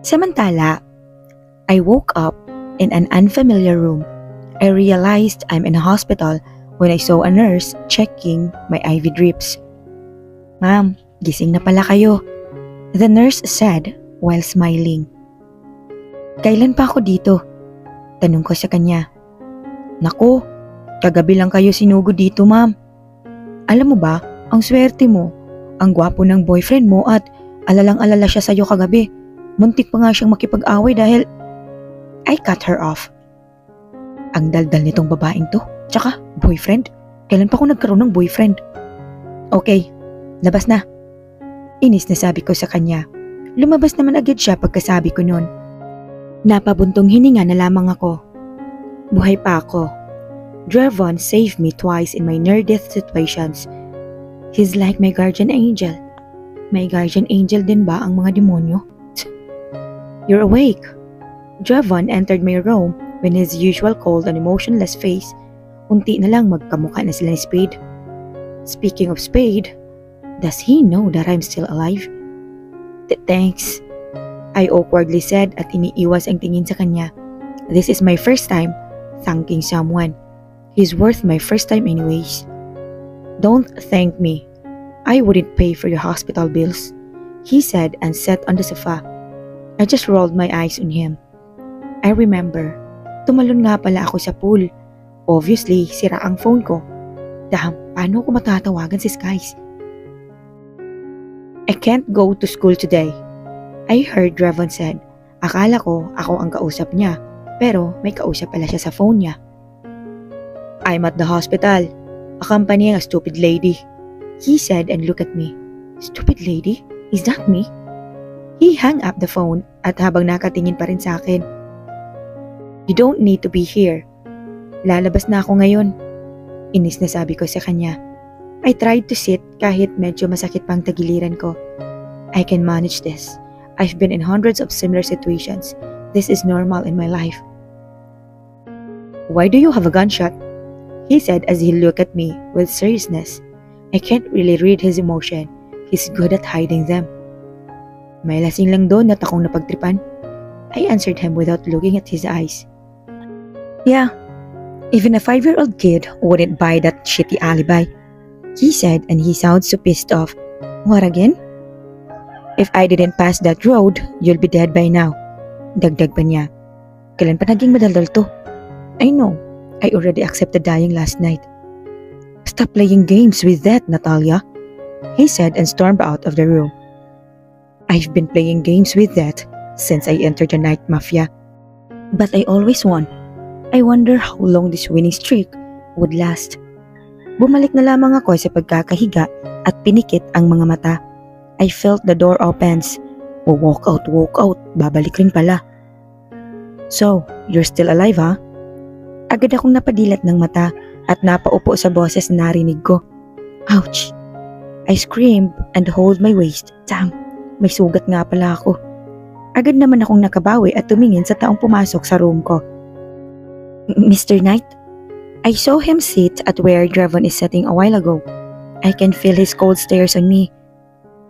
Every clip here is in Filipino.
Samantala, I woke up in an unfamiliar room. I realized I'm in a hospital when I saw a nurse checking my IV drips. "Ma'am, gising na pala kayo," the nurse said while smiling. "Kailan pa ako dito?" tanong ko sa kanya. "Naku, kagabi lang kayo sinugo dito, ma'am. Alam mo ba, ang swerte mo. Ang gwapo ng boyfriend mo at alalang-alala siya sa'yo kagabi. Muntik pa nga siyang makipag-away dahil..." I cut her off. Ang daldal nitong babaeng to. Tsaka, boyfriend? Kailan pa ako nagkaroon ng boyfriend? "Okay, labas na." Inis na sabi ko sa kanya. Lumabas naman agad siya pagkasabi ko nun. Napabuntong hininga na lamang ako. Buhay pa ako. Drevon saved me twice in my near-death situations. He's like my guardian angel. May guardian angel din ba ang mga demonyo? "You're awake." Drevon entered my room when his usual cold and emotionless face. Unti na lang magkamukha na sila ni Spade. Speaking of Spade, does he know that I'm still alive? Thanks, I awkwardly said at iniiwas ang tingin sa kanya. This is my first time thanking someone. He's worth my first time anyways. "Don't thank me. I wouldn't pay for your hospital bills," he said and sat on the sofa. I just rolled my eyes on him. I remember, tumalon nga pala ako sa pool. Obviously, sira ang phone ko. Paano ko matatawagan si Skies? "I can't go to school today," I heard Drevon said. Akala ko ako ang kausap niya, pero may kausap pala siya sa phone niya. "I'm at the hospital, accompanying a stupid lady," he said and looked at me. Stupid lady? Is that me? He hung up the phone at habang nakatingin pa rin sa akin. "You don't need to be here. Lalabas na ako ngayon." Inis na sabi ko sa kanya. I tried to sit kahit medyo masakit pang tagiliran ko. "I can manage this. I've been in hundreds of similar situations. This is normal in my life." "Why do you have a gunshot?" he said as he looked at me with seriousness. I can't really read his emotion. He's good at hiding them. "May lasing lang doon at akong napagtripan," I answered him without looking at his eyes. "Yeah, even a 5-year-old kid wouldn't buy that shitty alibi," he said and he sounds so pissed off. "What again?" "If I didn't pass that road, you'll be dead by now," dagdag pa niya. Kailan pa naging madaldal to? I know, I already accepted dying last night. "Stop playing games with that, Natalia," he said and stormed out of the room. I've been playing games with that since I entered the night mafia. But I always won. I wonder how long this winning streak would last. Bumalik na lamang ako sa pagkakahiga at pinikit ang mga mata. I felt the door opens. Walk out, babalik rin pala. "So, you're still alive, ha?" Agad akong napadilat ng mata at napaupo sa boses na narinig ko. Ouch! I screamed and hold my waist. Damn, may sugat nga pala ako. Agad naman akong nakabawi at tumingin sa taong pumasok sa room ko. "Mr. Knight?" I saw him sit at where Drevon is sitting a while ago. I can feel his cold stares on me.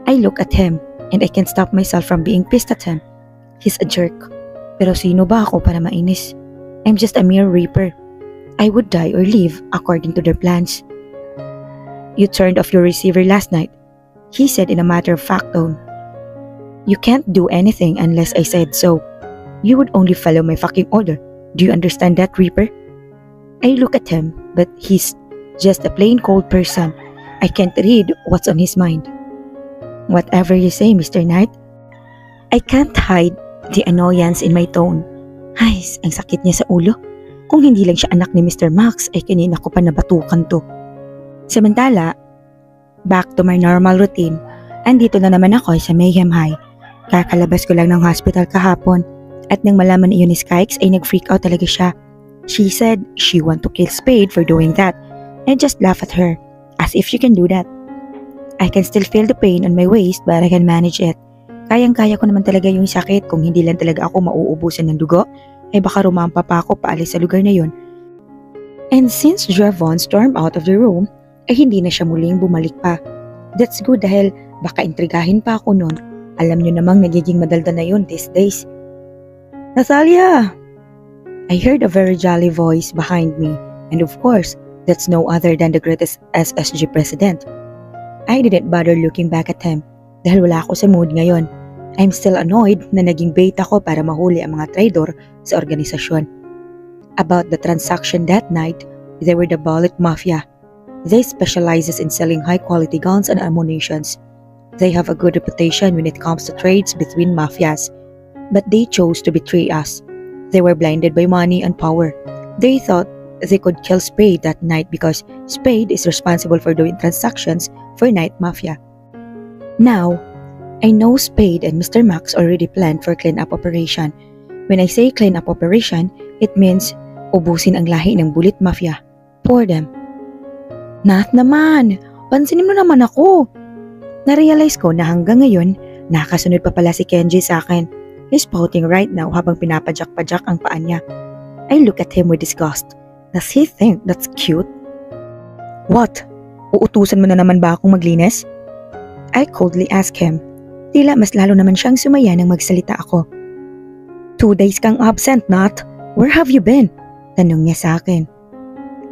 I look at him and I can't stop myself from being pissed at him. He's a jerk. Pero sino ba ako para mainis? I'm just a mere reaper. I would die or live according to their plans. "You turned off your receiver last night," he said in a matter-of-fact tone. "You can't do anything unless I said so. You would only follow my fucking order. Do you understand that, Reaper?" I look at him, but he's just a plain cold person. I can't read what's on his mind. "Whatever you say, Mr. Knight." I can't hide the annoyance in my tone. Ay, ang sakit niya sa ulo. Kung hindi lang siya anak ni Mr. Max, ay kanina ko pa nabatukan to. Samantala, back to my normal routine, andito na naman ako sa Mayhem High. Kakalabas ko lang ng hospital kahapon at nang malaman iyon ni Skykes ay nag-freak out talaga siya. She said she want to kill Spade for doing that. I just laugh at her, as if she can do that. I can still feel the pain on my waist but I can manage it. Kayang-kaya ko naman talaga yung sakit. Kung hindi lang talaga ako mauubusan ng dugo, ay baka rumampa pa ako paalis sa lugar na yun. And since Drevon stormed out of the room, ay hindi na siya muling bumalik pa. That's good dahil baka intrigahin pa ako nun Alam niyo namang nagiging madaldal na yun these days. Natalia! I heard a very jolly voice behind me, and of course, that's no other than the greatest SSG president. I didn't bother looking back at him dahil wala ako sa mood ngayon. I'm still annoyed na naging bait ako para mahuli ang mga traidor sa organisasyon. About the transaction that night, they were the Bullet Mafia. They specializes in selling high-quality guns and ammunitions. They have a good reputation when it comes to trades between mafias. But they chose to betray us. They were blinded by money and power. They thought they could kill Spade that night because Spade is responsible for doing transactions for Night Mafia. Now, I know Spade and Mr. Max already planned for clean-up operation. When I say clean-up operation, it means ubusin ang lahi ng Bullet Mafia. For them. Nath naman! Pansinin mo naman ako! Narealize ko na hanggang ngayon, nakasunod pa pala si Kenji sa akin. He's pouting right now habang pinapadyak-padyak ang paa niya. I look at him with disgust. Does he think that's cute? What? Uutusan mo na naman ba akong maglinis? I coldly ask him. Tila mas lalo naman siyang sumaya nang magsalita ako. 2 days kang absent, Nath. Where have you been? Tanong niya sa akin.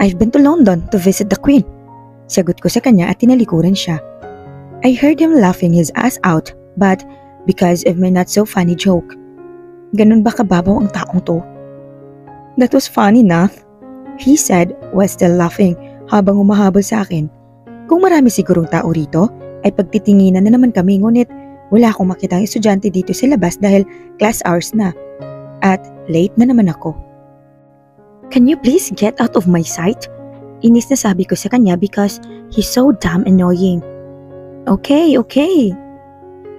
I've been to London to visit the Queen. Sagot ko sa kanya at tinalikuran siya. I heard him laughing his ass out, but because of my not so funny joke. Ganun ba kababaw ang taong to? That was funny, Nath. He said while still laughing habang umahabol sa akin. Kung marami sigurong tao rito, ay pagtitinginan na naman kami ngunit wala akong makitang estudyante dito sa labas dahil class hours na. At late na naman ako. Can you please get out of my sight? Inis na sabi ko sa kanya because he's so damn annoying. Okay.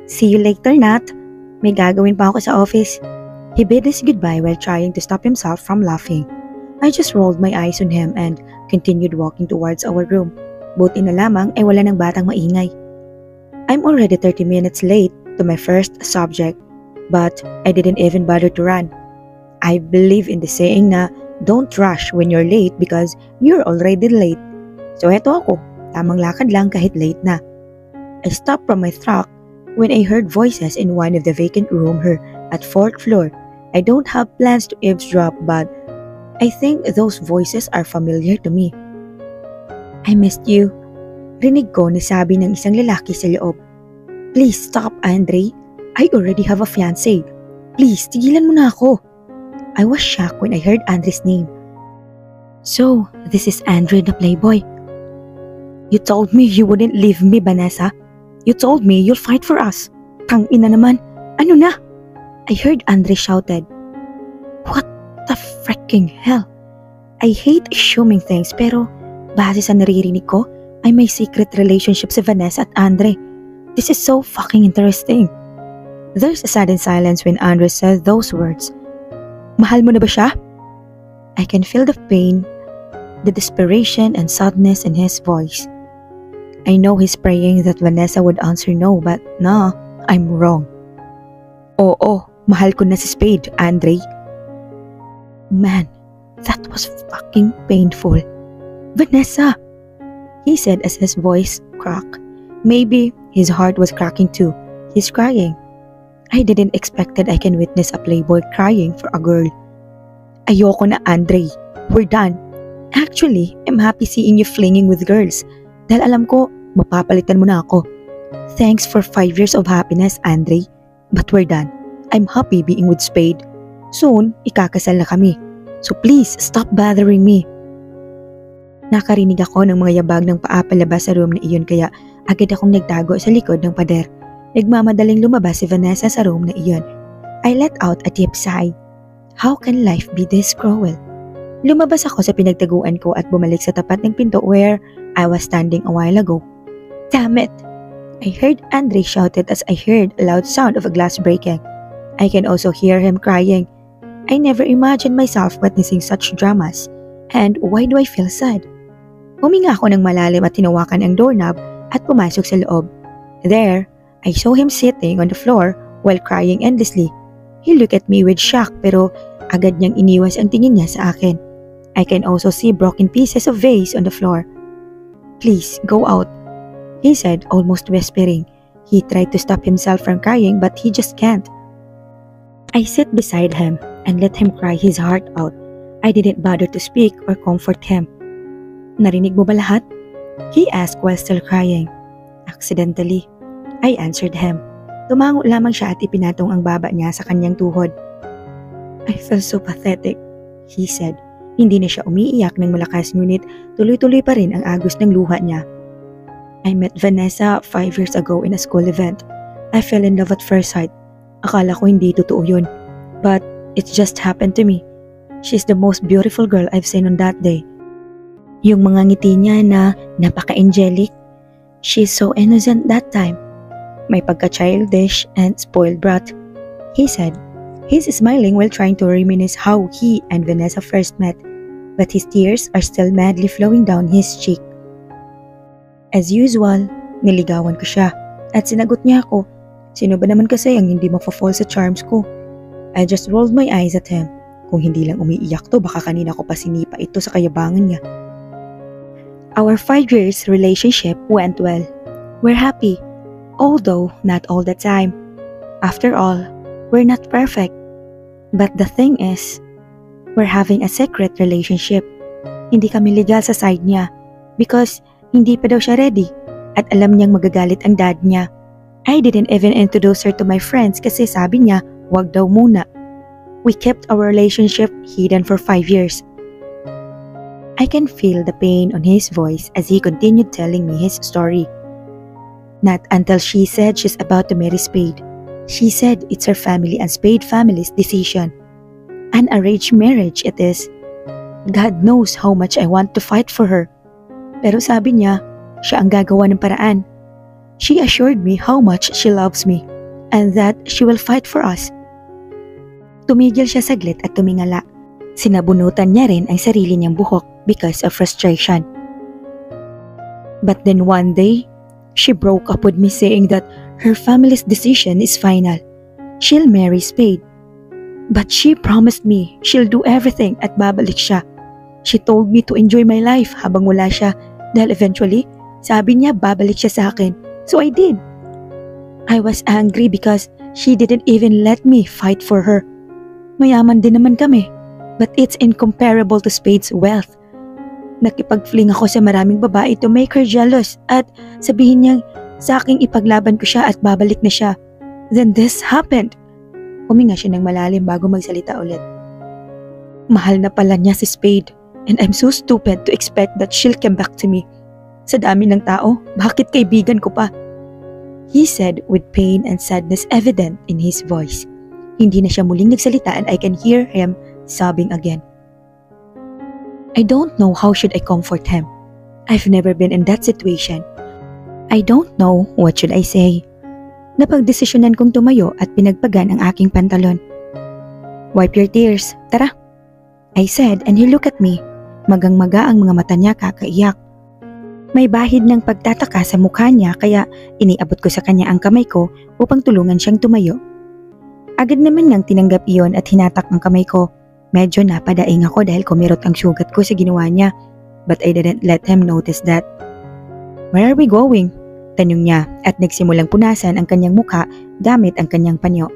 See you later, Nat. May gagawin pa ako sa office. He bid us goodbye while trying to stop himself from laughing. I just rolled my eyes on him and continued walking towards our room. Buti na lamang ay wala ng batang maingay. I'm already 30 minutes late to my first subject, but I didn't even bother to run. I believe in the saying na don't rush when you're late because you're already late. So eto ako, tamang lakad lang kahit late na. I stopped from my truck when I heard voices in one of the vacant room here at 4th floor. I don't have plans to eavesdrop but I think those voices are familiar to me. I missed you. Rinig ko na sabi ng isang lalaki sa loob. Please stop, Andre. I already have a fiancé. Please, tigilan mo na ako. I was shocked when I heard Andre's name. So, this is Andre the Playboy. You told me you wouldn't leave me, Vanessa. You told me you'll fight for us. Tangina naman. Ano na? I heard Andre shouted. What the freaking hell? I hate assuming things pero base sa naririnig ko ay may secret relationship si Vanessa at Andre. This is so fucking interesting. There's a sudden silence when Andre said those words. Mahal mo na ba siya? I can feel the pain, the desperation and sadness in his voice. I know he's praying that Vanessa would answer no, but no, I'm wrong. Oo, mahal ko na si Spade, Andre. Man, that was fucking painful. Vanessa, he said as his voice cracked. Maybe his heart was cracking too. He's crying. I didn't expect that I can witness a playboy crying for a girl. Ayoko na, Andre. We're done. Actually, I'm happy seeing you flinging with girls. Dahil alam ko, mapapalitan mo na ako. Thanks for 5 years of happiness, Andre. But we're done. I'm happy being with Spade. Soon, ikakasal na kami. So please, stop bothering me. Nakarinig ako ng mga yabag ng paa palabas sa room na iyon kaya agad akong nagtago sa likod ng pader. Nagmamadaling lumabas si Vanessa sa room na iyon. I let out a deep sigh. How can life be this cruel? Lumabas ako sa pinagtaguan ko at bumalik sa tapat ng pinto where I was standing a while ago. Damn it! I heard Andre shouted as I heard a loud sound of a glass breaking. I can also hear him crying. I never imagined myself witnessing such dramas. And why do I feel sad? Huminga ako ng malalim at tinawakan ang doorknob at pumasok sa loob. There, I saw him sitting on the floor while crying endlessly. He looked at me with shock pero agad niyang iniwas ang tingin niya sa akin. I can also see broken pieces of vase on the floor. Please, go out, he said almost whispering. He tried to stop himself from crying but he just can't. I sit beside him and let him cry his heart out. I didn't bother to speak or comfort him. Narinig mo ba lahat? He asked while still crying. Accidentally, I answered him. Tumango lamang siya at ipinatong ang baba niya sa kanyang tuhod. I feel so pathetic, he said. Hindi na siya umiiyak ng malakas ngunit tuloy-tuloy pa rin ang agos ng luha niya. I met Vanessa 5 years ago in a school event. I fell in love at first sight. Akala ko hindi totoo yun. But it just happened to me. She's the most beautiful girl I've seen on that day. Yung mga ngiti niya na napaka-angelic. She's so innocent that time. May pagka-childish and spoiled brat. He said. He's smiling while trying to reminisce how he and Vanessa first met, but his tears are still madly flowing down his cheek. As usual, niligawan ko siya at sinagot niya ako. Sino ba naman kasi ang hindi mapafall sa charms ko? I just rolled my eyes at him. Kung hindi lang umiiyak to, baka kanina ko pa sinipa ito sa kayabangan niya. Our 5 years relationship went well. We're happy, although not all the time. After all, we're not perfect. But the thing is, we're having a secret relationship. Hindi kami legal sa side niya because hindi pa daw siya ready at alam niyang magagalit ang dad niya. I didn't even introduce her to my friends kasi sabi niya, wag daw muna. We kept our relationship hidden for 5 years. I can feel the pain on his voice as he continued telling me his story. Not until she said she's about to marry Spade. She said it's her family and Spade family's decision. An arranged marriage it is. God knows how much I want to fight for her. Pero sabi niya, siya ang gagawa ng paraan. She assured me how much she loves me and that she will fight for us. Tumigil siya saglit at tumingala. Sinabunutan niya rin ang sarili niyang buhok because of frustration. But then one day, she broke up with me saying that her family's decision is final. She'll marry Spade. But she promised me she'll do everything at babalik siya. She told me to enjoy my life habang wala siya dahil eventually, sabi niya babalik siya sa akin. So I did. I was angry because she didn't even let me fight for her. Mayaman din naman kami, but it's incomparable to Spade's wealth. Nakipag-fling ako sa maraming babae to make her jealous at sabihin niyang sa aking ipaglaban ko siya at babalik na siya. Then this happened. Huminga siya ng malalim bago magsalita ulit. Mahal na pala niya si Spade and I'm so stupid to expect that she'll come back to me. Sa dami ng tao, bakit kaibigan ko pa? He said with pain and sadness evident in his voice. Hindi na siya muling nagsalita and I can hear him sobbing again. I don't know how should I comfort him. I've never been in that situation. I don't know what should I say. Napagdesisyonan kong tumayo at pinagpagan ang aking pantalon. Wipe your tears, tara. I said and he looked at me. Magang-maga ang mga mata niya kakaiyak. May bahid ng pagtataka sa mukha niya kaya iniabot ko sa kanya ang kamay ko upang tulungan siyang tumayo. Agad naman niyang tinanggap iyon at hinatak ang kamay ko. Medyo napadaing ako dahil kumirot ang sugat ko sa ginawa niya. But I didn't let him notice that. Where are we going? Tanong niya at nagsimulang punasan ang kanyang mukha gamit ang kanyang panyo.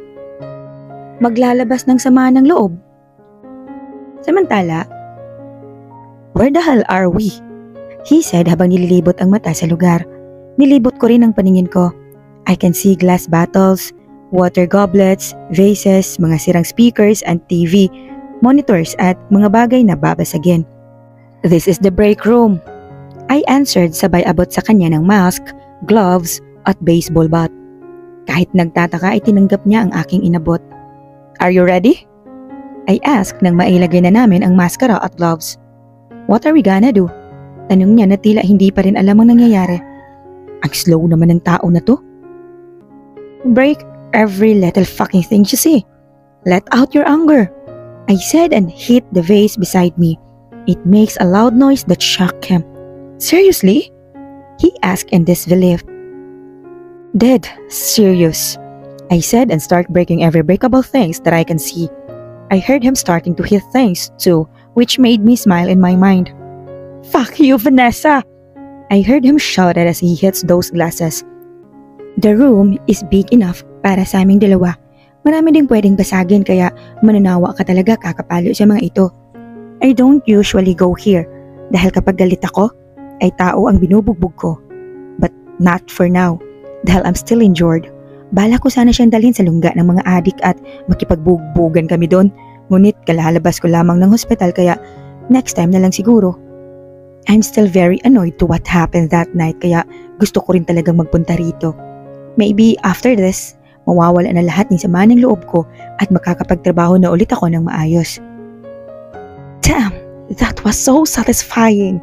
Maglalabas ng sama ng loob. Samantala, where the hell are we? He said habang nililibot ang mata sa lugar. Nilibot ko rin ang paningin ko. I can see glass bottles, water goblets, vases, mga sirang speakers and TV, monitors at mga bagay na babasagin. This is the break room. I answered sabay abot sa kanya ng mask, gloves at baseball bat. Kahit nagtataka ay tinanggap niya ang aking inabot. Are you ready? I asked nang mailagay na namin ang maskara at gloves. What are we gonna do? Tanong niya na tila hindi pa rin alam ang nangyayari. Ang slow naman ng tao na to. Break every little fucking thing you see. Let out your anger. I said and hit the vase beside me. It makes a loud noise that shocked him. Seriously? He asked in disbelief. Dead serious. I said and started breaking every breakable things that I can see. I heard him starting to hit things too, which made me smile in my mind. Fuck you, Vanessa! I heard him shout as he hits those glasses. The room is big enough para sa aming dalawa. Marami ding pwedeng basagin kaya mananawa ka talaga kakapalo sa mga ito. I don't usually go here dahil kapag galit ako ay tao ang binubugbog ko. But not for now dahil I'm still injured. Bala ko sana siyang dalhin sa lungga ng mga adik at makipagbugbugan kami doon. Ngunit kalalabas ko lamang ng hospital kaya next time na lang siguro. I'm still very annoyed to what happened that night kaya gusto ko rin talagang magpunta rito. Maybe after this, mawawala na lahat ng sama ng loob ko at makakapagtrabaho na ulit ako ng maayos. Damn, that was so satisfying,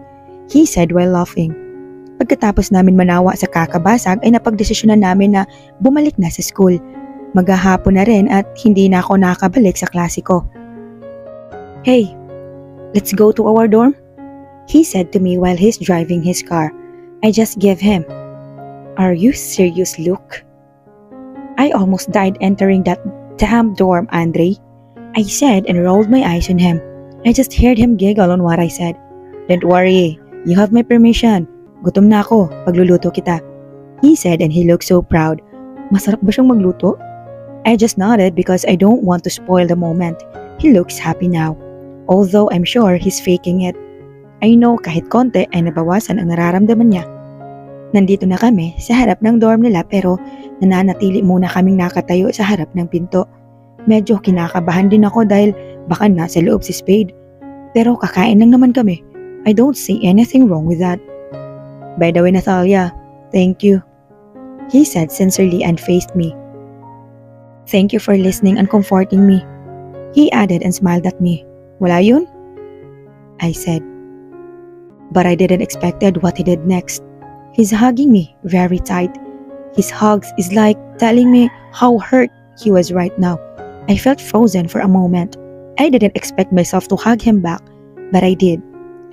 he said while laughing. Pagkatapos namin manawa sa kakabasag ay napagdesisyonan namin na bumalik na sa school. Maghahapon na rin at hindi na ako nakabalik sa klase ko. Hey, let's go to our dorm, he said to me while he's driving his car. I just gave him, "Are you serious, Luke?" I almost died entering that damn dorm, Andre, I said and rolled my eyes on him. I just heard him giggle on what I said. Don't worry, you have my permission. Gutom na ako, pagluluto kita, he said and he looked so proud. Masarap ba siyang magluto? I just nodded because I don't want to spoil the moment. He looks happy now, although I'm sure he's faking it. I know kahit konti ay nabawasan ang nararamdaman niya. Nandito na kami sa harap ng dorm nila pero nananatili muna kaming nakatayo sa harap ng pinto. Medyo kinakabahan din ako dahil baka nasa loob si Spade. Pero kakain lang naman kami. I don't see anything wrong with that. By the way, Natalia, thank you, he said sincerely and faced me. Thank you for listening and comforting me, he added and smiled at me. Wala yun? I said. But I didn't expected what he did next. He's hugging me very tight. His hugs is like telling me how hurt he was right now. I felt frozen for a moment. I didn't expect myself to hug him back, but I did.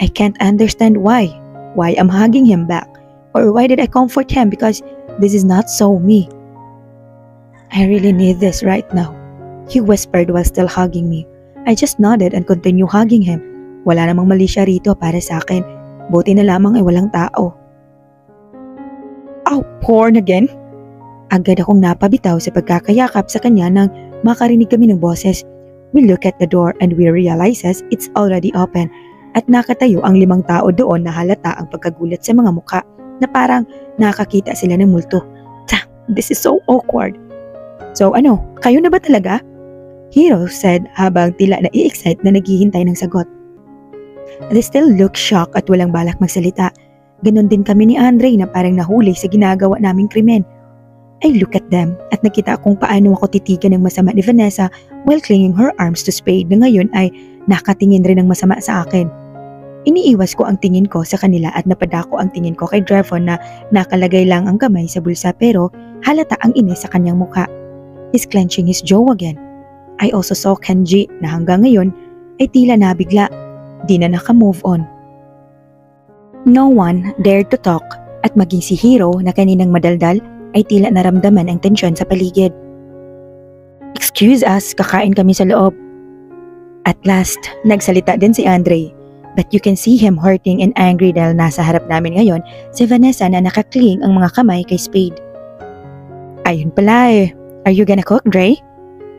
I can't understand why I'm hugging him back, or why did I comfort him because this is not so me. I really need this right now, he whispered while still hugging me. I just nodded and continued hugging him. Wala namang mali siya rito para sa akin. Buti na lamang ay walang tao. Oh, porn again? Agad akong napabitaw sa pagkakayakap sa kanya nang makarinig kami ng boses. We look at the door and we realizes it's already open at nakatayo ang 5 tao doon na halata ang pagkagulat sa mga mukha na parang nakakita sila ng multo. This is so awkward. So ano, kayo na ba talaga? Hiro said habang tila na-i-excite na naghihintay ng sagot. They still look shocked at walang balak magsalita. Ganon din kami ni Andre na parang nahuli sa ginagawa naming krimen. I look at them at nakita kung paano ako titigan ng masama ni Vanessa while clinging her arms to Spade na ngayon ay nakatingin rin ng masama sa akin. Iniiwas ko ang tingin ko sa kanila at napadako ang tingin ko kay Drevon na nakalagay lang ang kamay sa bulsa pero halata ang inis sa kanyang mukha. He's clenching his jaw again. I also saw Kenji na hanggang ngayon ay tila nabigla. Di na naka-move on. No one dared to talk at maging si Hiro na kaninang madaldal ay tila naramdaman ang tensyon sa paligid. Excuse us, kakain kami sa loob. At last, nagsalita din si Andre. But you can see him hurting and angry dahil nasa harap namin ngayon si Vanessa na nakakling ang mga kamay kay Spade. Ayun pala eh. Are you gonna cook, Dre?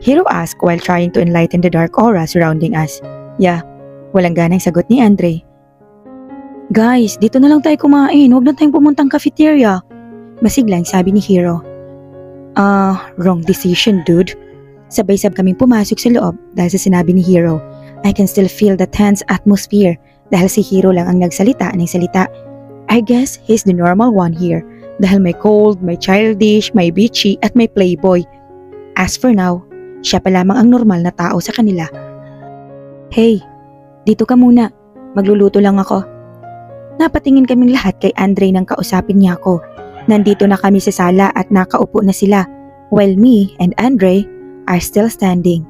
Hiro asked while trying to enlighten the dark aura surrounding us. Yeah, walang ganang sagot ni Andre. Guys, dito na lang tayo kumain. Huwag na tayong pumuntang cafeteria. Masiglang sabi ni Hiro. Wrong decision, dude. Sabay-sab kaming pumasok sa loob dahil sa sinabi ni Hiro. I can still feel the tense atmosphere dahil si Hiro lang ang nagsalita ng salita. I guess he's the normal one here dahil may cold, may childish, may bitchy at may playboy. As for now, siya pa lamang ang normal na tao sa kanila. Hey, dito ka muna. Magluluto lang ako. Napatingin kaming lahat kay Andre nang kausapin niya ako. Nandito na kami sa sala at nakaupo na sila while me and Andre are still standing.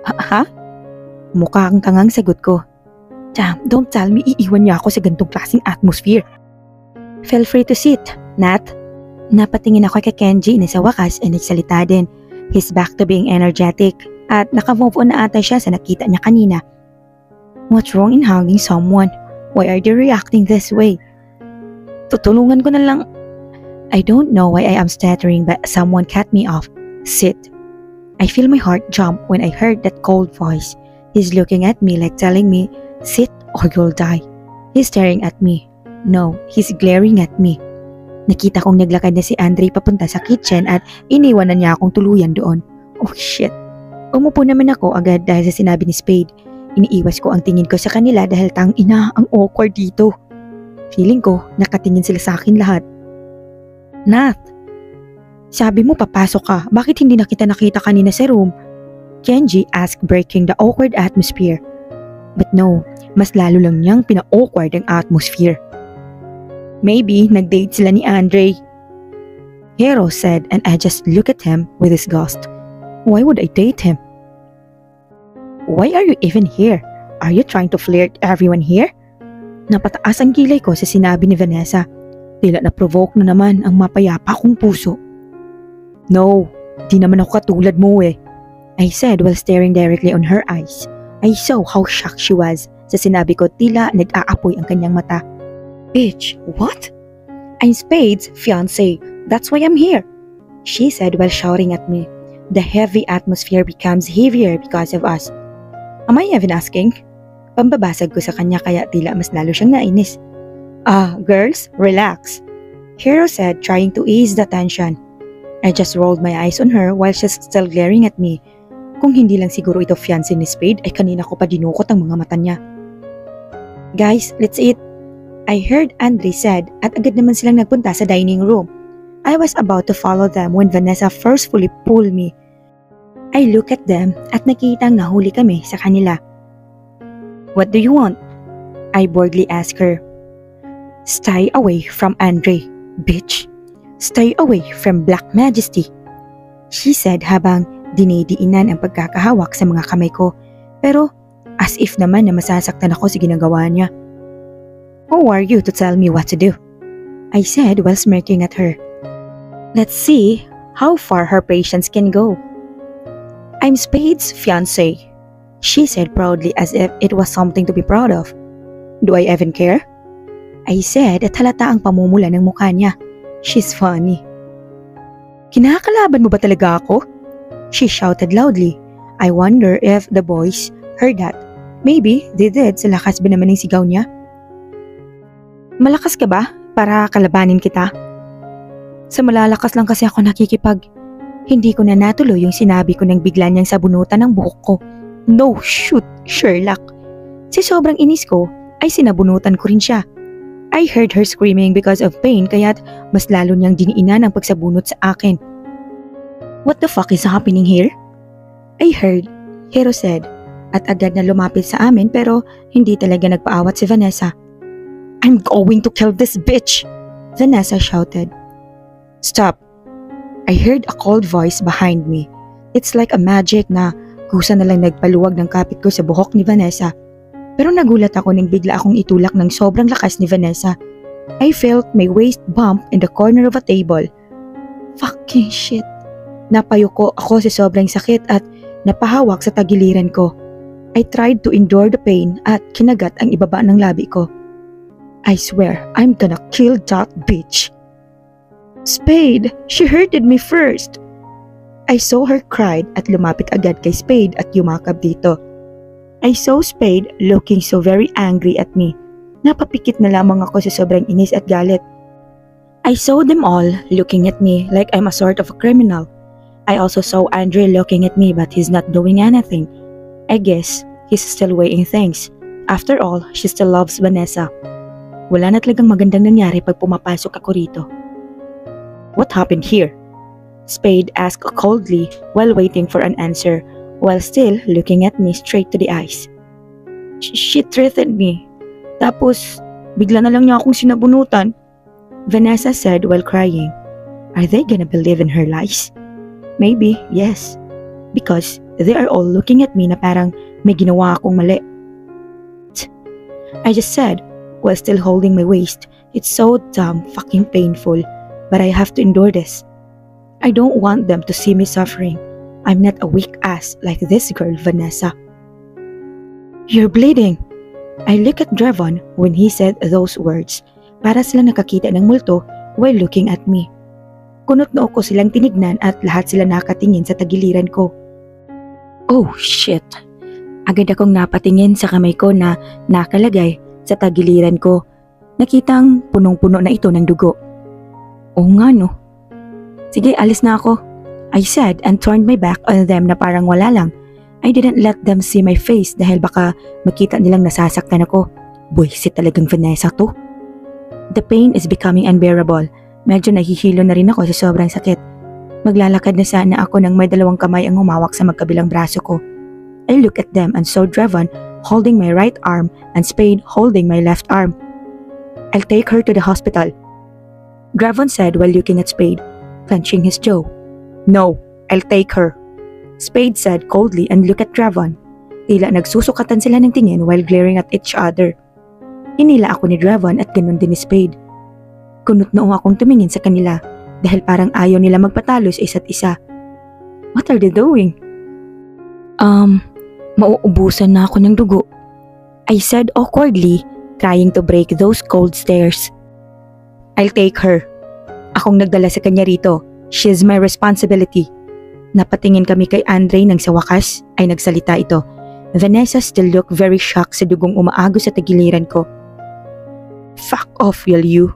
Ha? Mukha kang tangang sagot ko. Damn, don't tell me iiwan niya ako sa gantong klaseng atmosphere. Feel free to sit, Nat. Napatingin ako kay Kenji na sa wakas ay nagsalita din. He's back to being energetic at naka-move on na ata siya sa nakita niya kanina. What's wrong in hugging someone? Why are they reacting this way? Tutulungan ko na lang. I don't know why I am stuttering, but someone cut me off. Sit. I feel my heart jump when I heard that cold voice. He's looking at me like telling me, sit or you'll die. He's staring at me. No, he's glaring at me. Nakita kong naglakad na si Andre papunta sa kitchen at iniwan na niya akong tuluyan doon. Oh shit. Umupo naman ako agad dahil sa sinabi ni Spade. Iniiwas ko ang tingin ko sa kanila dahil tang ina ang awkward dito. Feeling ko nakatingin sila sa akin lahat. Nath, sabi mo papasok ka, bakit hindi na kita nakita kanina sa room? Kenji asked, breaking the awkward atmosphere. But no, mas lalo lang niyang pina-awkward ang atmosphere. Maybe nag-date sila ni Andre. Hero said, and I just looked at him with disgust. Why would I date him? Why are you even here? Are you trying to flirt everyone here? Napataas ang kilay ko sa sinabi ni Vanessa. Tila na-provoke na naman ang mapayapa kong puso. No, di naman ako katulad mo eh. I said while staring directly on her eyes. I saw how shocked she was. Sa sinabi ko tila nag-aapoy ang kanyang mata. Bitch, what? I'm Spade's fiancé. That's why I'm here. She said while shouting at me. The heavy atmosphere becomes heavier because of us. Am I even asking? Pambabasag ko sa kanya kaya tila mas lalo siyang nainis. Girls, relax. Hero said, trying to ease the tension. I just rolled my eyes on her while she's still glaring at me. Kung hindi lang siguro ito fiancé ni Spade ay kanina ko pa dinukot ang mga mata niya. Guys, let's eat. I heard Andre said at agad naman silang nagpunta sa dining room. I was about to follow them when Vanessa forcefully pulled me. I look at them at nakitang nahuli kami sa kanila. What do you want? I boldly asked her. Stay away from Andre, bitch. Stay away from Black Majesty. She said habang dinidiinan ang pagkakahawak sa mga kamay ko. Pero as if naman na masasaktan ako sa ginagawa niya. Who are you to tell me what to do? I said while smirking at her. Let's see how far her patience can go. I'm Spade's fiancé, she said proudly as if it was something to be proud of. Do I even care? I said at halata ang pamumula ng mukha niya. She's funny. Kinakalaban mo ba talaga ako? She shouted loudly. I wonder if the boys heard that. Maybe they did sa lakas ba naman ng sigaw niya? Malakas ka ba para kalabanin kita? Sa malalakas lang kasi ako nakikipag. Hindi ko na natuloy yung sinabi ko nang bigla niyang sabunutan ng buhok ko. No, shoot, Sherlock. Si sobrang inis ko ay sinabunutan ko rin siya. I heard her screaming because of pain kaya't mas lalo niyang diniinan ang pagsabunot sa akin. What the fuck is happening here? I heard, Hero said, at agad na lumapit sa amin pero hindi talaga nagpaawat si Vanessa. I'm going to kill this bitch! Vanessa shouted. Stop! I heard a cold voice behind me. It's like a magic na kusa na lang nagpaluwag ng kapit ko sa buhok ni Vanessa. Pero nagulat ako nang bigla akong itulak ng sobrang lakas ni Vanessa. I felt my waist bump in the corner of a table. Fucking shit. Napayuko ako sa sobrang sakit at napahawak sa tagiliran ko. I tried to endure the pain at kinagat ang ibaba ng labi ko. I swear, I'm gonna kill that bitch. Spade, she hurted me first. I saw her cried at lumapit agad kay Spade at yumakap dito. I saw Spade looking so very angry at me. Napapikit na lamang ako sa sobrang inis at galit. I saw them all looking at me like I'm a sort of a criminal. I also saw Andre looking at me but he's not doing anything. I guess he's still weighing things. After all, she still loves Vanessa. Wala na talagang magandang nangyari pag pumapasok ako rito. What happened here? Spade asked coldly while waiting for an answer, while still looking at me straight to the eyes. She threatened me. Tapos, bigla na lang niya akong sinabunutan. Vanessa said while crying. Are they gonna believe in her lies? Maybe, yes. Because they are all looking at me na parang may ginawa akong mali. I just said, while still holding my waist, it's so damn fucking painful, but I have to endure this. I don't want them to see me suffering. I'm not a weak ass like this girl, Vanessa. You're bleeding. I look at Drevon when he said those words. Para sila nakakita ng multo while looking at me. Kunot noo ko silang tinignan at lahat sila nakatingin sa tagiliran ko. Oh shit! Agad akong napatingin sa kamay ko na nakalagay sa tagiliran ko. Nakitang punong-puno na ito ng dugo. Oo nga no. Sige, alis na ako, I said and turned my back on them na parang wala lang. I didn't let them see my face dahil baka makita nilang nasasaktan ako. Buwisit talagang Vanessa to. The pain is becoming unbearable. Medyo nahihilo na rin ako sa sobrang sakit. Maglalakad na sana ako nang may dalawang kamay ang humawak sa magkabilang braso ko. I looked at them and saw Drevon holding my right arm and Spade holding my left arm. I'll take her to the hospital, Drevon said while looking at Spade, clenching his jaw. No, I'll take her, Spade said coldly and looked at Drevon. Tila nagsusukatan sila ng tingin while glaring at each other. Hinila ako ni Drevon at ganun din ni Spade. Kunot noong akong tumingin sa kanila dahil parang ayaw nila magpatalo sa isa't isa. What are they doing? Mauubusan na ako ng dugo, I said awkwardly, trying to break those cold stares. I'll take her. Akong nagdala sa kanya rito. She's my responsibility. Napatingin kami kay Andre nang sa wakas ay nagsalita ito. Vanessa still looked very shocked sa dugong umaagos sa tagiliran ko. Fuck off, will you?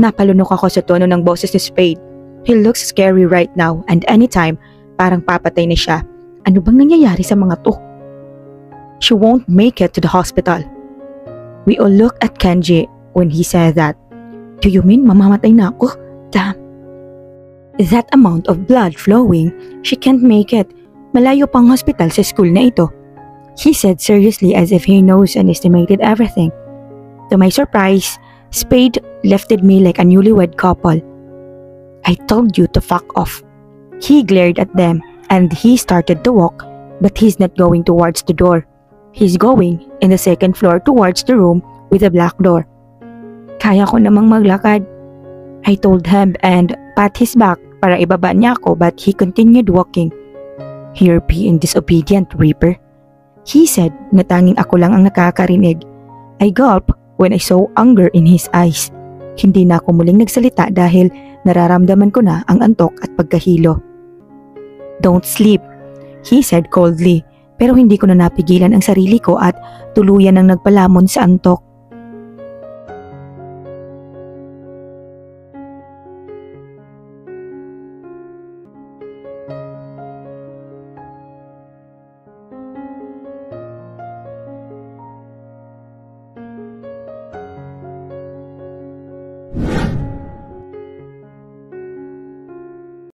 Napalunok ako sa tono ng boses ni Spade. He looks scary right now and anytime parang papatay na siya. Ano bang nangyayari sa mga to? She won't make it to the hospital. We all looked at Kenji when he said that. Do you mean mamamatay na ako? Damn. That amount of blood flowing, she can't make it. Malayo pang hospital sa school na ito. He said seriously as if he knows and estimated everything. To my surprise, Spade lifted me like a newlywed couple. I told you to fuck off. He glared at them and he started to walk, but he's not going towards the door. He's going in the second floor towards the room with a black door. Kaya ko namang maglakad, I told him and pat his back para ibaba niya ako, but he continued walking. You're being disobedient, Reaper, he said na tanging ako lang ang nakakarinig. I gulped when I saw anger in his eyes. Hindi na ako muling nagsalita dahil nararamdaman ko na ang antok at pagkahilo. Don't sleep, he said coldly, pero hindi ko na napigilan ang sarili ko at tuluyan ang nagpalamon sa antok.